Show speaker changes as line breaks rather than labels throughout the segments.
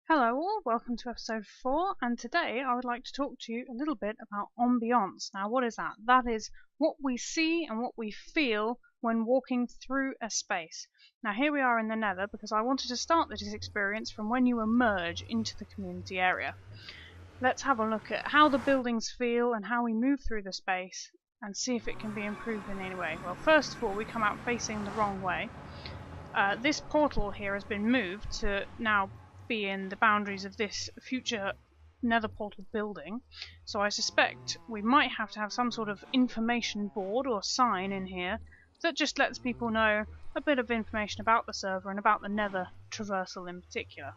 Hello all, welcome to episode 4, and today I would like to talk to you a little bit about ambience. Now what is that? That is what we see and what we feel when walking through a space. Now here we are in the Nether because I wanted to start this experience from when you emerge into the community area. Let's have a look at how the buildings feel and how we move through the space and see if it can be improved in any way. Well, first of all, we come out facing the wrong way. This portal here has been moved to now be in the boundaries of this future nether portal building, so I suspect we might have to have some sort of information board or sign in here that just lets people know a bit of information about the server and about the nether traversal in particular.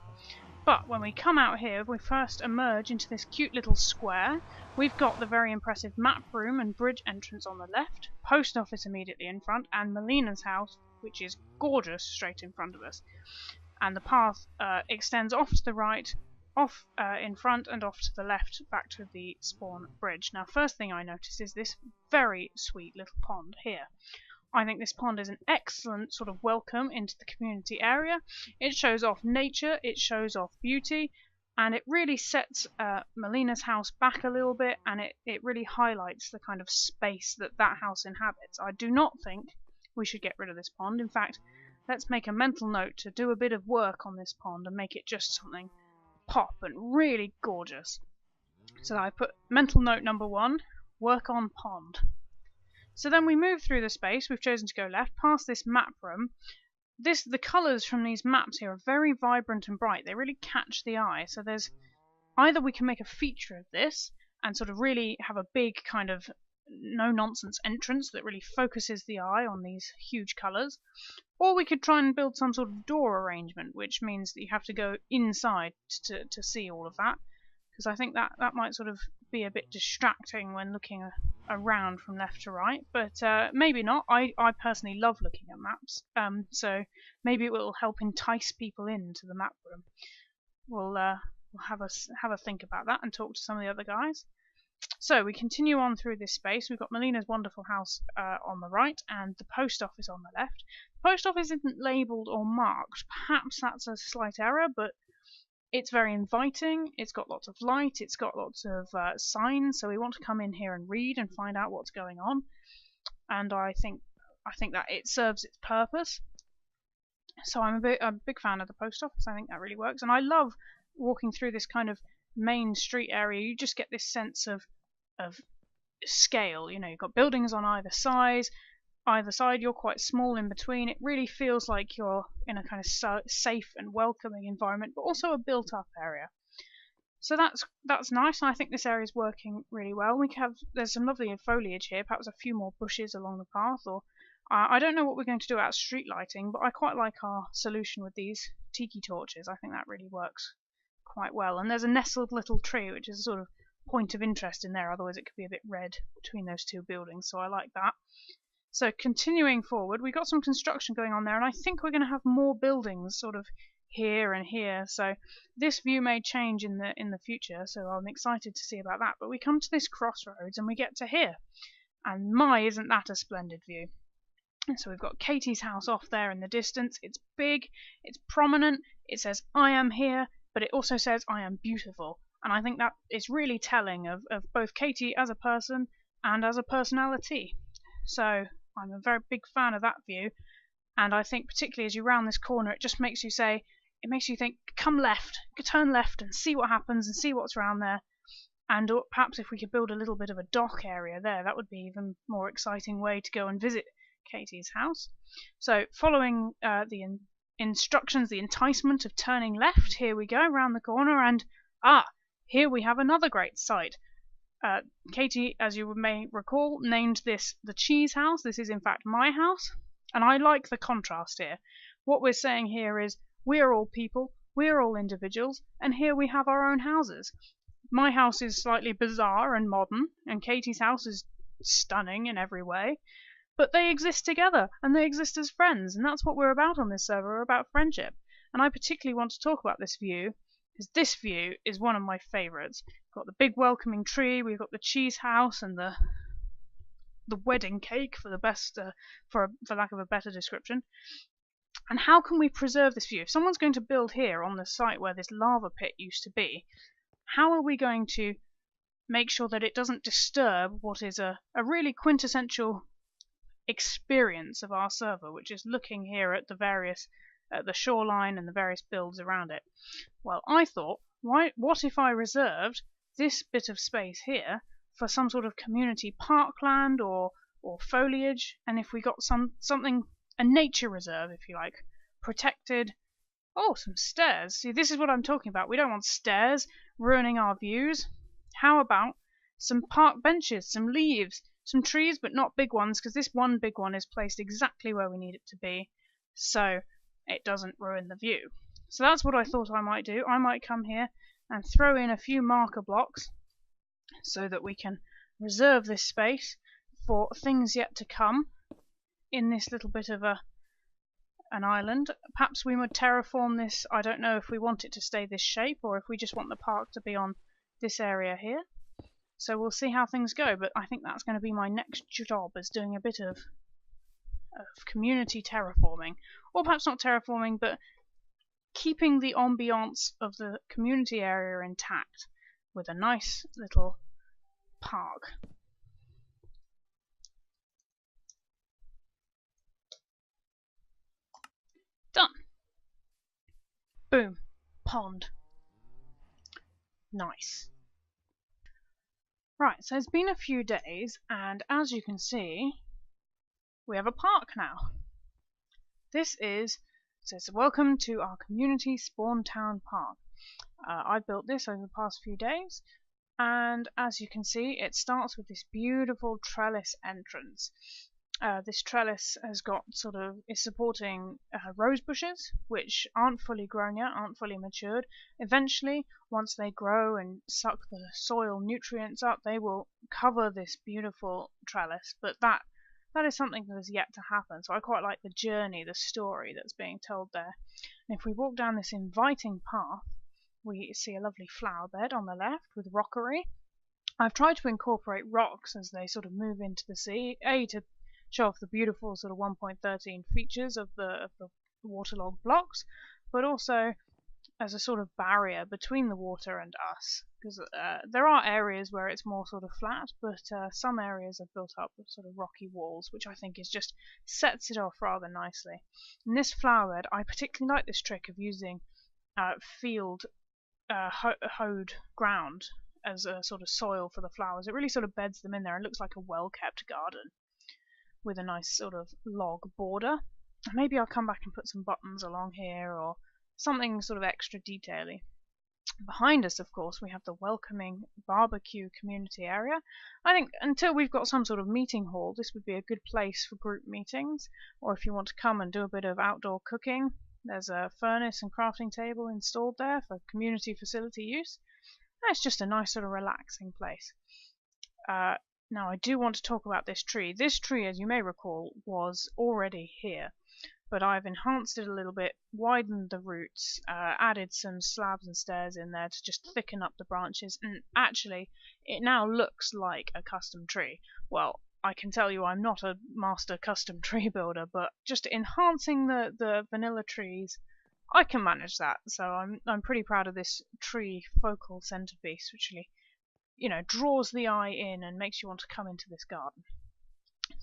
But when we come out here, we first emerge into this cute little square. We've got the very impressive map room and bridge entrance on the left, post office immediately in front, and Melina's house, which is gorgeous, straight in front of us. And the path extends off to the right, off in front, and off to the left, back to the spawn bridge. Now, first thing I notice is this very sweet little pond here. I think this pond is an excellent sort of welcome into the community area. It shows off nature, it shows off beauty, and it really sets Melina's house back a little bit, and it really highlights the kind of space that that house inhabits. I do not think we should get rid of this pond. In fact, let's make a mental note to do a bit of work on this pond and make it just something pop and really gorgeous. So I put mental note number 1, work on pond. So then we move through the space. We've chosen to go left, past this map room. The colours from these maps here are very vibrant and bright. They really catch the eye. So there's either we can make a feature of this and sort of really have a big kind of no-nonsense entrance that really focuses the eye on these huge colours, or we could try and build some sort of door arrangement, which means that you have to go inside to see all of that, because I think that might sort of be a bit distracting when looking around from left to right, but maybe not. I personally love looking at maps, so maybe it will help entice people into the map room. We'll have a think about that and talk to some of the other guys. So we continue on through this space. We've got Melina's wonderful house on the right and the post office on the left. The post office isn't labelled or marked. Perhaps that's a slight error, but it's very inviting. It's got lots of light. It's got lots of signs. So we want to come in here and read and find out what's going on. And I think that it serves its purpose. So I'm a big fan of the post office. I think that really works. And I love walking through this kind of main street area. You just get this sense of scale. You know, you've got buildings on either side, you're quite small in between. It really feels like you're in a kind of safe and welcoming environment, but also a built-up area. So that's nice, and I think this area is working really well. There's some lovely foliage here, perhaps a few more bushes along the path, or I don't know what we're going to do about street lighting, but I quite like our solution with these tiki torches. I think that really works quite well. And there's a nestled little tree, which is a sort of point of interest in there, otherwise it could be a bit red between those two buildings, so I like that. So continuing forward, we've got some construction going on there, and I think we're going to have more buildings sort of here and here, so this view may change in the future, so I'm excited to see about that. But we come to this crossroads and we get to here, and my, isn't that a splendid view. So we've got Katie's house off there in the distance. It's big, it's prominent, it says I am here, but it also says I am beautiful, and I think that is really telling of both Katie as a person and as a personality. So I'm a very big fan of that view, and I think particularly as you round this corner, it just makes you think, come left, turn left and see what happens and see what's around there. And perhaps if we could build a little bit of a dock area there, that would be even more exciting way to go and visit Katie's house. So following the instructions, the enticement of turning left, here we go round the corner, and here we have another great sight. Katie, as you may recall, named this the cheese house. This is in fact my house, and I like the contrast here. What we're saying here is we are all people, we are all individuals, and here we have our own houses. My house is slightly bizarre and modern, and Katie's house is stunning in every way, but they exist together, and they exist as friends, and that's what we're about on this server. We're about friendship. And I particularly want to talk about this view, because this view is one of my favourites. We've got the big welcoming tree, we've got the cheese house, and the wedding cake, for lack of a better description. And how can we preserve this view? If someone's going to build here on the site where this lava pit used to be, how are we going to make sure that it doesn't disturb what is a really quintessential experience of our server, which is looking here at the shoreline and the various builds around it? Well, I thought, what if I reserved this bit of space here for some sort of community parkland or foliage, and if we got something, a nature reserve, if you like, protected. Oh, some stairs. See, this is what I'm talking about. We don't want stairs ruining our views. How about some park benches, some leaves, some trees, but not big ones, because this one big one is placed exactly where we need it to be, so it doesn't ruin the view. So that's what I thought I might do. I might come here and throw in a few marker blocks so that we can reserve this space for things yet to come in this little bit of an island. Perhaps we would terraform this. I don't know if we want it to stay this shape or if we just want the park to be on this area here. So we'll see how things go, but I think that's going to be my next job, is doing a bit of community terraforming. Or perhaps not terraforming, but keeping the ambiance of the community area intact with a nice little park. Done. Boom. Pond. Nice. Right, so it's been a few days, and as you can see, we have a park now. This says welcome to our community spawn town park. I built this over the past few days, and as you can see, it starts with this beautiful trellis entrance. This trellis is supporting rose bushes, which aren't fully grown yet, aren't fully matured. Eventually, once they grow and suck the soil nutrients up, they will cover this beautiful trellis, but that is something that is yet to happen. So I quite like the journey, the story that's being told there. And if we walk down this inviting path, we see a lovely flower bed on the left with rockery. I've tried to incorporate rocks as they sort of move into the sea, to show off the beautiful sort of 1.13 features of the waterlogged blocks, but also as a sort of barrier between the water and us, because there are areas where it's more sort of flat, but some areas are built up with sort of rocky walls, which I think just sets it off rather nicely. In this flower bed, I particularly like this trick of using field hoed ground as a sort of soil for the flowers. It really sort of beds them in there and looks like a well-kept garden with a nice sort of log border. Maybe I'll come back and put some buttons along here or something sort of extra detaily. Behind us, of course, we have the welcoming barbecue community area. I think until we've got some sort of meeting hall, this would be a good place for group meetings, or if you want to come and do a bit of outdoor cooking. There's a furnace and crafting table installed there for community facility use. And it's just a nice sort of relaxing place. Now I do want to talk about this tree. This tree, as you may recall, was already here, but I've enhanced it a little bit, widened the roots, added some slabs and stairs in there to just thicken up the branches, and actually it now looks like a custom tree. Well, I can tell you I'm not a master custom tree builder, but just enhancing the vanilla trees, I can manage that. So I'm pretty proud of this tree focal centerpiece, which really, draws the eye in and makes you want to come into this garden.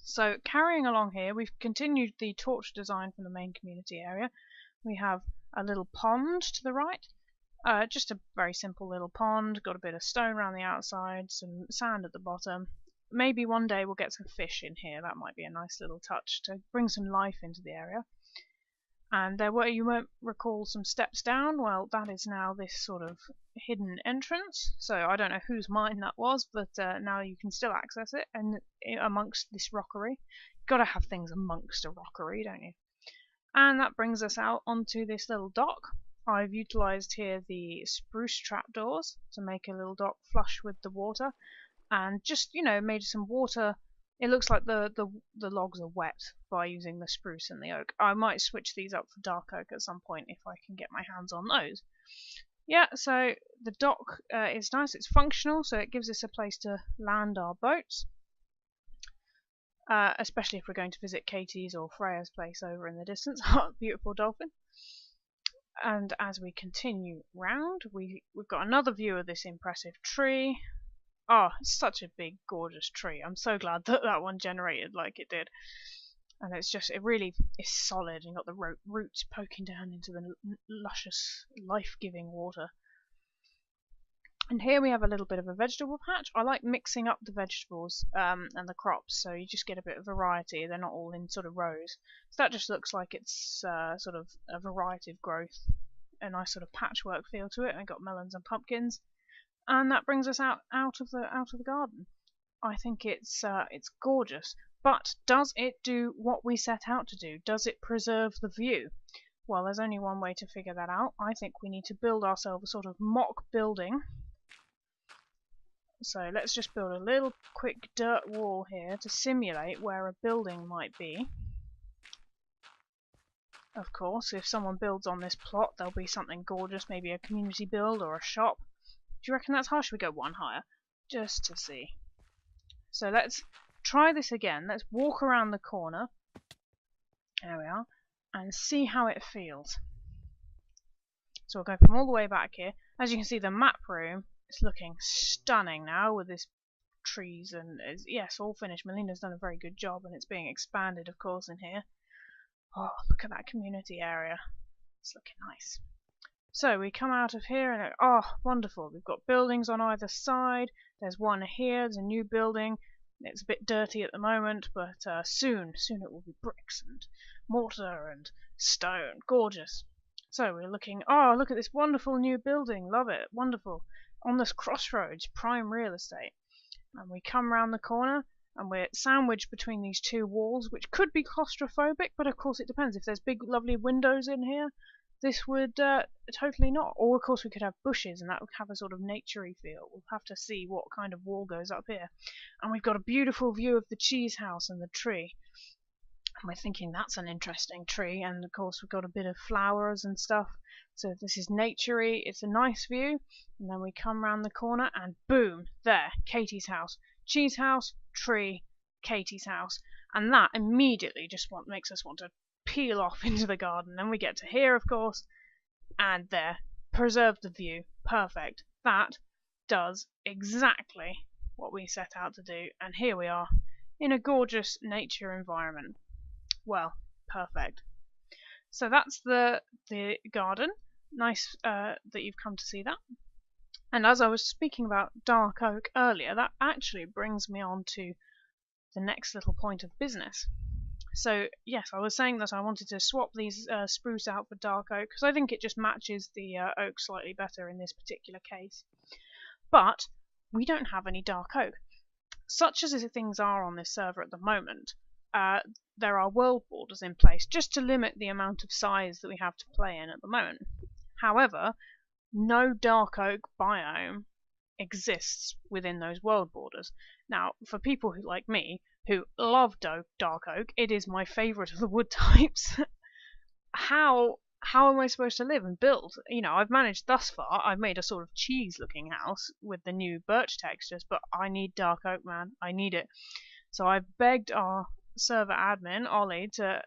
So carrying along here, we've continued the torch design from the main community area. We have a little pond to the right, just a very simple little pond, got a bit of stone around the outside, some sand at the bottom. Maybe one day we'll get some fish in here. That might be a nice little touch to bring some life into the area. And there were, you won't recall, some steps down. Well, that is now this sort of hidden entrance. So I don't know whose mine that was, but now you can still access it, and amongst this rockery. You've got to have things amongst a rockery, don't you? And that brings us out onto this little dock. I've utilised here the spruce trapdoors to make a little dock flush with the water, and just, made some water. It looks like the logs are wet by using the spruce and the oak. I might switch these up for dark oak at some point if I can get my hands on those. Yeah, so the dock is nice. It's functional, so it gives us a place to land our boats. especially if we're going to visit Katie's or Freya's place over in the distance. Beautiful dolphin. And as we continue round, we've got another view of this impressive tree. Oh, it's such a big, gorgeous tree. I'm so glad that that one generated like it did. And it's just, it really is solid. You've got the roots poking down into the luscious, life-giving water. And here we have a little bit of a vegetable patch. I like mixing up the vegetables and the crops, so you just get a bit of variety. They're not all in sort of rows. So that just looks like it's sort of a variety of growth, a nice sort of patchwork feel to it. And got melons and pumpkins, and that brings us out of the garden. I think it's gorgeous, but does it do what we set out to do? Does it preserve the view? Well, there's only one way to figure that out. I think we need to build ourselves a sort of mock building. So let's just build a little quick dirt wall here to simulate where a building might be. Of course, if someone builds on this plot, there'll be something gorgeous, maybe a community build or a shop. Do you reckon that's high? Should we go one higher? Just to see. So let's try this again. Let's walk around the corner. There we are. And see how it feels. So we'll go from all the way back here. As you can see, the map room is looking stunning now with this trees and yes, all finished. Melina's done a very good job, and it's being expanded, of course, in here. Oh, look at that community area. It's looking nice. So we come out of here and oh, wonderful. We've got buildings on either side. There's one here. There's a new building. It's a bit dirty at the moment, but soon it will be bricks and mortar and stone. Gorgeous. So we're looking. Oh, look at this wonderful new building. Love it. Wonderful. On this crossroads, prime real estate. And we come round the corner, and we're sandwiched between these two walls, which could be claustrophobic, but of course it depends. If there's big, lovely windows in here, this would totally not. Or of course we could have bushes, and that would have a sort of naturey feel. We'll have to see what kind of wall goes up here. And we've got a beautiful view of the cheese house and the tree. And we're thinking that's an interesting tree, and of course we've got a bit of flowers and stuff. So this is naturey, it's a nice view. And then we come round the corner and boom, there, Katie's house. Cheese house, tree, Katie's house. And that immediately just makes us want to peel off into the garden. Then we get to here, of course, and there, preserve the view. Perfect. That does exactly what we set out to do. And here we are in a gorgeous nature environment. Well, perfect. So that's the garden. Nice that you've come to see that. And as I was speaking about dark oak earlier, that actually brings me on to the next little point of business. So yes, I was saying that I wanted to swap these spruce out for dark oak because I think it just matches the oak slightly better in this particular case. But we don't have any dark oak. Such as things are on this server at the moment, there are world borders in place just to limit the amount of size that we have to play in at the moment. However, no dark oak biome exists within those world borders. Now, for people like me who love dark oak, it is my favourite of the wood types. How am I supposed to live and build? You know, I've managed thus far. I've made a sort of cheese-looking house with the new birch textures, but I need dark oak, man. I need it. So I've begged our server admin, Ollie, to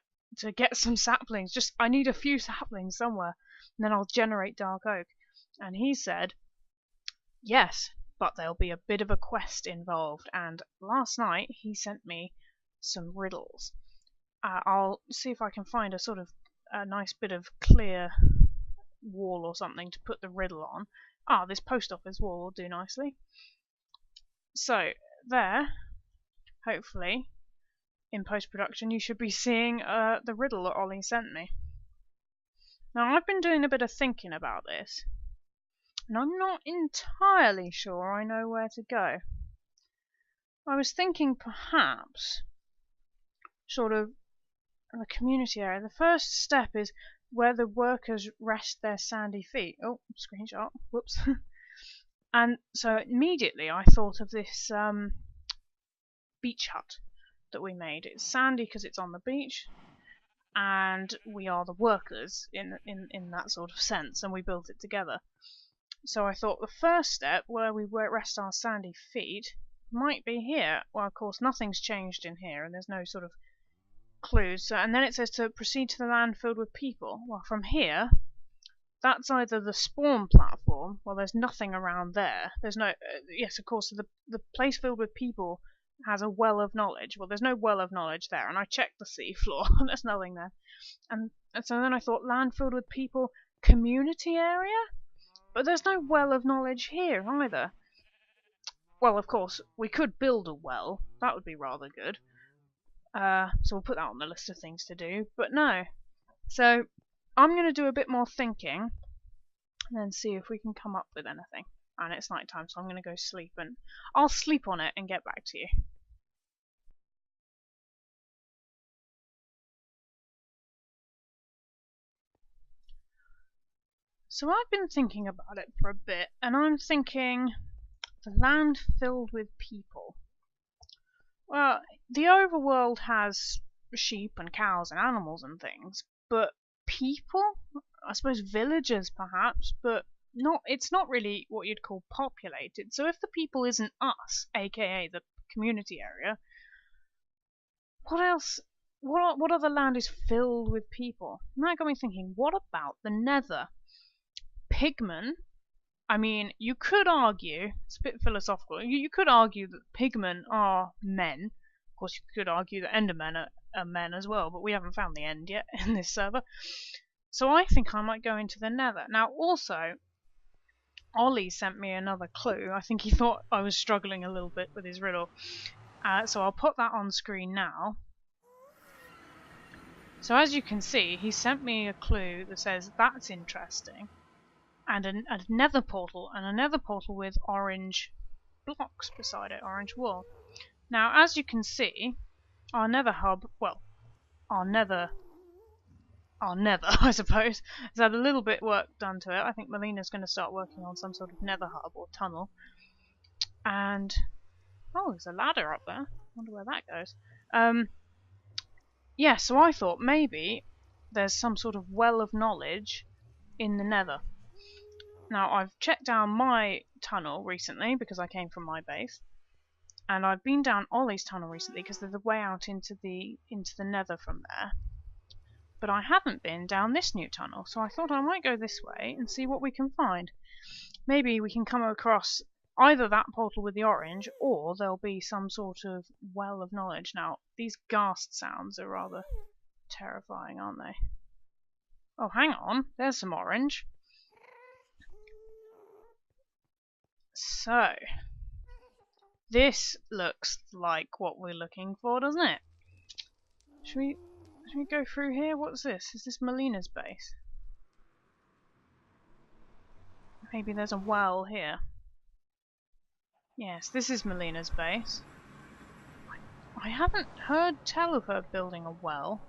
get some saplings. Just, I need a few saplings somewhere, and then I'll generate dark oak. And he said, yes, but there'll be a bit of a quest involved. And last night he sent me some riddles. I'll see if I can find a sort of a nice bit of clear wall or something to put the riddle on. Ah, this post office wall will do nicely. So there, hopefully, in post-production, you should be seeing the riddle that Ollie sent me. Now, I've been doing a bit of thinking about this, and I'm not entirely sure I know where to go. I was thinking perhaps sort of the community area. The first step is where the workers rest their sandy feet. Oh, screenshot. Whoops. And so immediately I thought of this beach hut that we made. It's sandy because it's on the beach, and we are the workers in that sort of sense, and we built it together. So I thought the first step, where we rest our sandy feet, might be here. Well, of course, nothing's changed in here, and there's no sort of clues. So, and then it says to proceed to the land filled with people. Well, from here, that's either the spawn platform. Well, there's nothing around there. There's no. Yes, of course, the place filled with people has a well of knowledge. Well, there's no well of knowledge there, and I checked the seafloor. There's nothing there. And so then I thought land filled with people, community area, but there's no well of knowledge here either. Well, of course, we could build a well. That would be rather good. So we'll put that on the list of things to do. But no. So I'm going to do a bit more thinking and then see if we can come up with anything. And it's night time, so I'm going to go sleep, and I'll sleep on it and get back to you. So I've been thinking about it for a bit, and I'm thinking the land filled with people. Well, the overworld has sheep and cows and animals and things, but people? I suppose villagers perhaps, but it's not really what you'd call populated. So if the people isn't us, aka the community area, what else? What other land is filled with people? And that got me thinking, what about the Nether? Pigmen? I mean, you could argue, it's a bit philosophical, you could argue that pigmen are men. Of course, you could argue that endermen are men as well, but we haven't found the end yet in this server. So I think I might go into the Nether. Now, also, Ollie sent me another clue. I think he thought I was struggling a little bit with his riddle. So I'll put that on screen now. So as you can see, he sent me a clue that says, that's interesting. And a nether portal, and a nether portal with orange blocks beside it, orange wool. Now, as you can see, our nether hub, well, our nether, I suppose, has had a little bit work done to it. I think Melina's going to start working on some sort of nether hub or tunnel. And, oh, there's a ladder up there. I wonder where that goes. Yeah, so I thought maybe there's some sort of well of knowledge in the Nether. Now, I've checked down my tunnel recently because I came from my base, and I've been down Ollie's tunnel recently because there's a way out into the Nether from there. But I haven't been down this new tunnel, so I thought I might go this way and see what we can find. Maybe we can come across either that portal with the orange, or there'll be some sort of well of knowledge. Now, these ghast sounds are rather terrifying, aren't they? Oh, hang on, there's some orange. So, this looks like what we're looking for, doesn't it? Should we go through here? What's this? Is this Melina's base? Maybe there's a well here. Yes, this is Melina's base. I haven't heard tell of her building a well.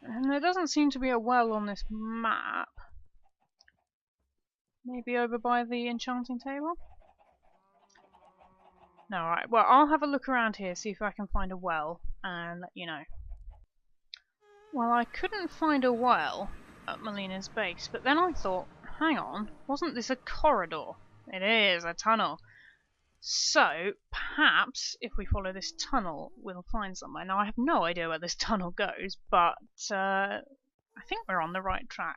And there doesn't seem to be a well on this map. Maybe over by the enchanting table? No, alright. Well, I'll have a look around here, see if I can find a well, and let you know. Well, I couldn't find a well at Melina's base, but then I thought, hang on, wasn't this a corridor? It is, a tunnel. So, perhaps, if we follow this tunnel, we'll find somewhere. Now, I have no idea where this tunnel goes, but I think we're on the right track.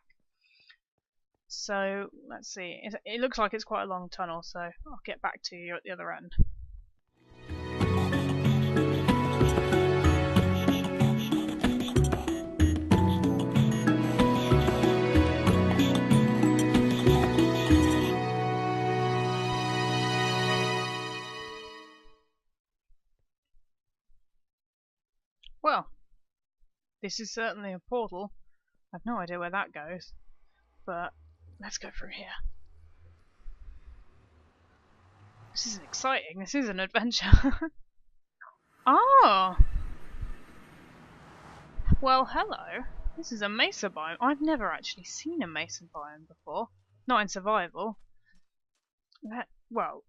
So, let's see. It looks like it's quite a long tunnel, so I'll get back to you at the other end. Well, this is certainly a portal. I've no idea where that goes, but let's go through here. This is exciting. This is an adventure. Oh! Well, hello. This is a mesa biome. I've never actually seen a mesa biome before. Not in survival. Well,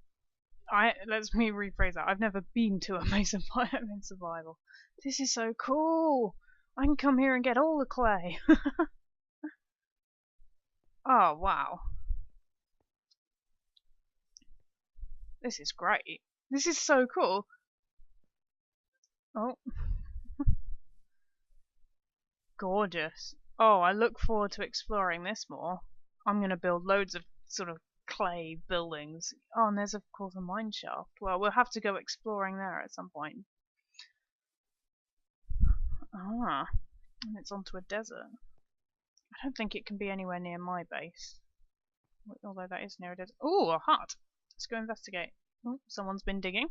let me rephrase that. I've never been to a mesa biome in survival. This is so cool. I can come here and get all the clay. Oh, wow. This is great. This is so cool. Oh. Gorgeous. Oh, I look forward to exploring this more. I'm going to build loads of sort of clay buildings. Oh, and there's of course a mine shaft. Well, we'll have to go exploring there at some point. Ah, and it's onto a desert. I don't think it can be anywhere near my base. Although that is near a desert. Oh, a hut! Let's go investigate. Oh, someone's been digging.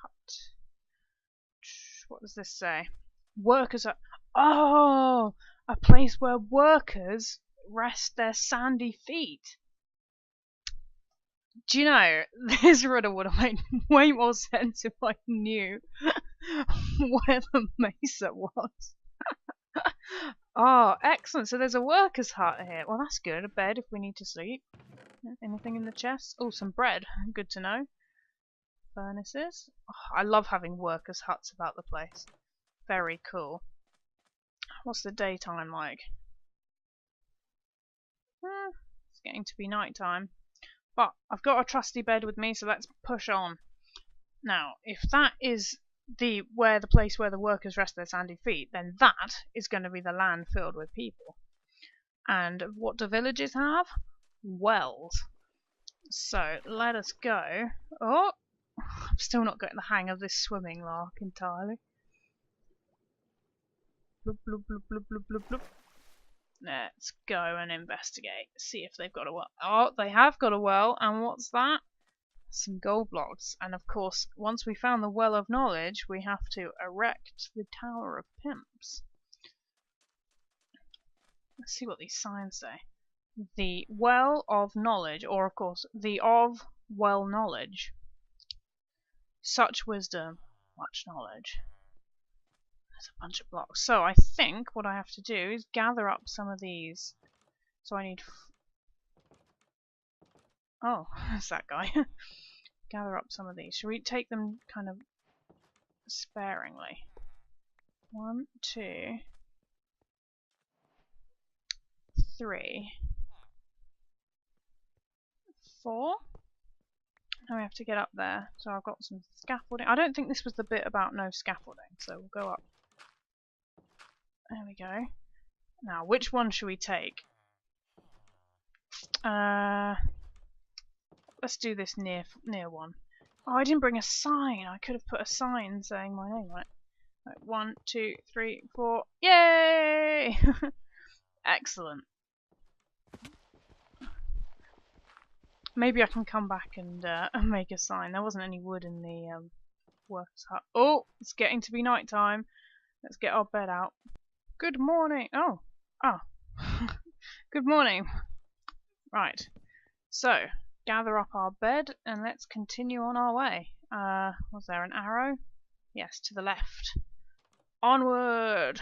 Hut. What does this say? Workers are... Oh! A place where workers rest their sandy feet. Do you know, this riddle would have made way more sense if I knew where the mesa was. Oh, excellent. So there's a worker's hut here. Well, that's good. A bed if we need to sleep. Anything in the chest? Oh, some bread. Good to know. Furnaces. Oh, I love having workers' huts about the place. Very cool. What's the daytime like? It's getting to be nighttime. But I've got a trusty bed with me, so let's push on. Now, if that is the place where the workers rest their sandy feet, then that is going to be the land filled with people. And what do villages have? Wells. So let us go. Oh, I'm still not getting the hang of this swimming lark entirely. Bloop, bloop, bloop, bloop, bloop, bloop, bloop. Let's go and investigate. See if they've got a well. Oh, they have got a well. And what's that? Some gold blocks. And of course, once we found the well of knowledge, we have to erect the Tower of Pimps. Let's see what these signs say. The well of knowledge, or of course, the of well knowledge. Such wisdom, much knowledge. There's a bunch of blocks. So I think what I have to do is gather up some of these. So I need... Oh, that's that guy. Gather up some of these. Should we take them kind of sparingly? 1, 2, 3, 4. Now we have to get up there. So I've got some scaffolding. I don't think this was the bit about no scaffolding, so we'll go up. There we go. Now, which one should we take? Let's do this near one. Oh, I didn't bring a sign. I could have put a sign saying my name on it. Right, 1, 2, 3, 4. Yay! Excellent. Maybe I can come back and make a sign. There wasn't any wood in the workers' hut. Oh, it's getting to be night time. Let's get our bed out. Good morning. Oh. Good morning. Right. So, gather up our bed and let's continue on our way. Was there an arrow? Yes, to the left. Onward!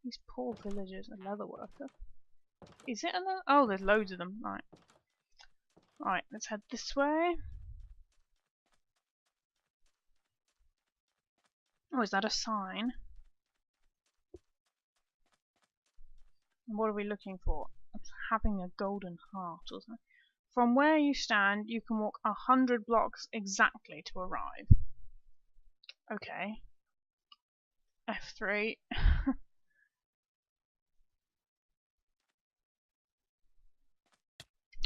These poor villagers. A leather worker. Is it a leather? Oh, there's loads of them. Right. Right, let's head this way. Oh, is that a sign? What are we looking for? It's having a golden heart or something. From where you stand, you can walk 100 blocks exactly to arrive. Okay. F3.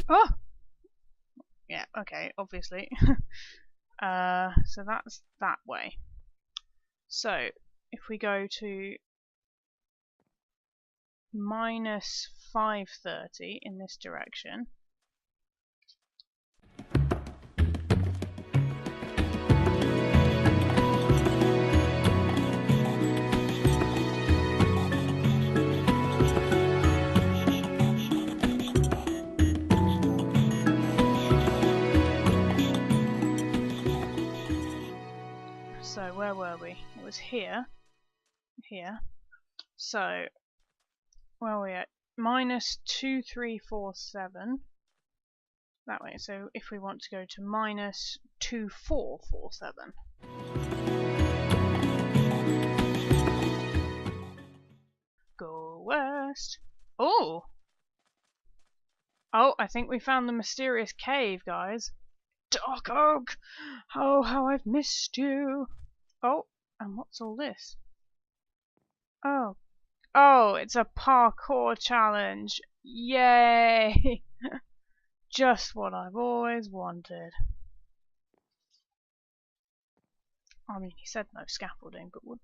Oh! Yeah, okay, obviously. So that's that way. So, if we go to minus 530 in this direction. So where were we? It was here. Here. So where are we at? Minus 2347. That way. So if we want to go to minus 2447. west. Oh! Oh, I think we found the mysterious cave, guys. Dark Oak! Oh, how I've missed you. Oh, and what's all this? Oh. Oh, it's a parkour challenge. Yay! Just what I've always wanted. I mean, he said no scaffolding, but would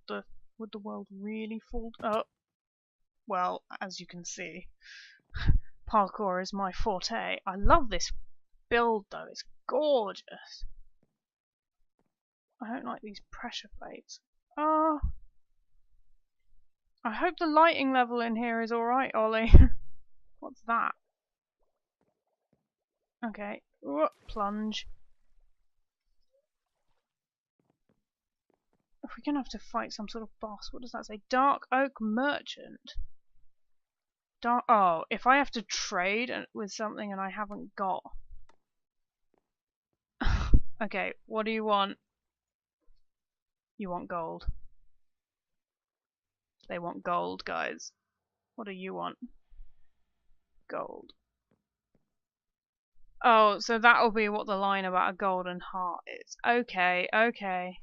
the world really fall? Oh, well, as you can see, parkour is my forte. I love this build though; it's gorgeous. I don't like these pressure plates. Oh, I hope the lighting level in here is all right, Ollie. What's that? Okay, plunge. If we're gonna have to fight some sort of boss, what does that say? Dark Oak Merchant. Oh, if I have to trade with something and I haven't got. Okay, what do you want? You want gold. They want gold, guys. What do you want? Gold. Oh, so that'll be what the line about a golden heart is. Okay, okay.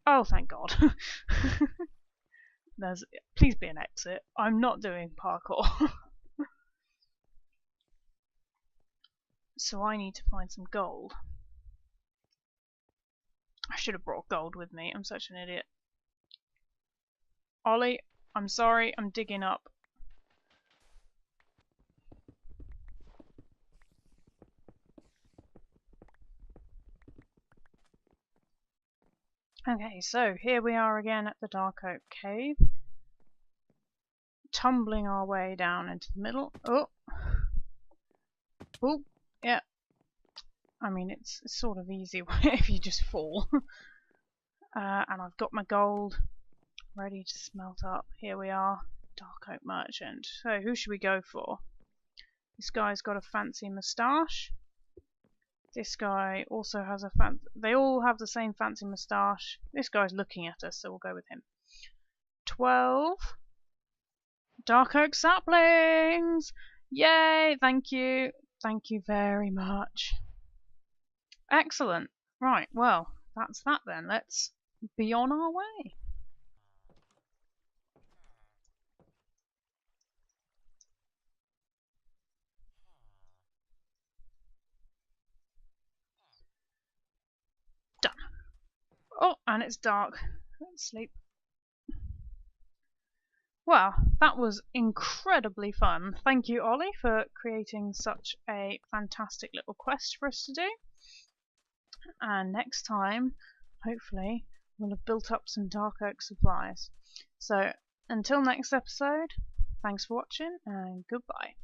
Oh, thank God. Please be an exit. I'm not doing parkour. So I need to find some gold. I should have brought gold with me. I'm such an idiot. Ollie, I'm sorry. I'm digging up. Okay, so here we are again at the Dark Oak Cave. Tumbling our way down into the middle. Oh! Oh! Yeah. I mean, it's sort of easy if you just fall. And I've got my gold ready to smelt up. Here we are. Dark Oak Merchant. So, who should we go for? This guy's got a fancy moustache. This guy also has a they all have the same fancy moustache. This guy's looking at us, so we'll go with him. 12 Dark Oak saplings! Yay! Thank you. Thank you very much. Excellent. Right, well, that's that then. Let's be on our way. Done. Oh, and it's dark. Let's sleep. Well, that was incredibly fun. Thank you, Ollie, for creating such a fantastic little quest for us to do. And next time, hopefully, we'll have built up some Dark Oak supplies. So, until next episode, thanks for watching and goodbye.